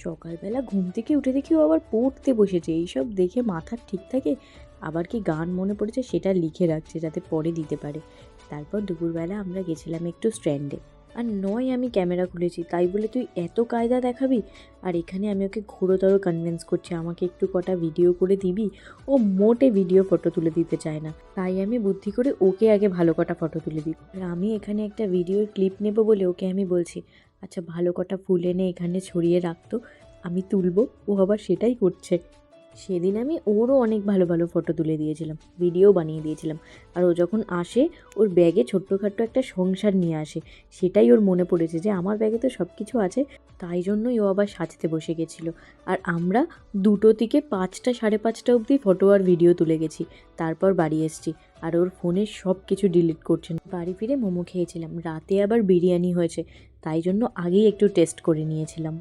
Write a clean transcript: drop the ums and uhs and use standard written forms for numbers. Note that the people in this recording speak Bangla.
সকালবেলা ঘুম থেকে উঠে দেখি ও আবার পড়তে বসেছে। এইসব দেখে মাথা ঠিক থাকে, আবার কি গান মনে পড়েছে সেটা লিখে রাখছে যাতে পরে দিতে পারে। তারপর দুপুরবেলা আমরা গেছিলাম একটু স্ট্র্যান্ডে। আর নয় আমি ক্যামেরা খুলেছি তাই বলে তুই এত কায়দা দেখাবি। আর এখানে আমি ওকে ঘোরতর কনভিন্স করছি আমাকে একটু কটা ভিডিও করে দিবি। ও মোটে ভিডিও ফটো তুলে দিতে চায় না, তাই আমি বুদ্ধি করে ওকে আগে ভালো কটা ফটো তুলে দিই। আর আমি এখানে একটা ভিডিওর ক্লিপ নেব বলে ওকে আমি বলছি, আচ্ছা ভালো কটা ফুল এনে এখানে ছড়িয়ে রাখতো, আমি তুলবো। ও আবার সেটাই করছে। সেদিন আমি ওরও অনেক ভালো ভালো ফটো তুলে দিয়েছিলাম, ভিডিও বানিয়ে দিয়েছিলাম। আর ও যখন আসে ওর ব্যাগে ছোট্টখাট্ট একটা সংসার নিয়ে আসে, সেটাই ওর মনে পড়েছে যে আমার ব্যাগে তো সব কিছু আছে। তাই জন্যই ও আবার সাজতে বসে গেছিলো। আর আমরা 2টো থেকে 5টা 5:30 অবধি ফটো আর ভিডিও তুলে গেছি। তারপর বাড়ি এসেছি আর ওর ফোনের সব কিছু ডিলিট করছেন। বাড়ি ফিরে মোমো খেয়েছিলাম, রাতে আবার বিরিয়ানি হয়েছে, তাই জন্য আগেই একটু টেস্ট করে নিয়েছিলাম।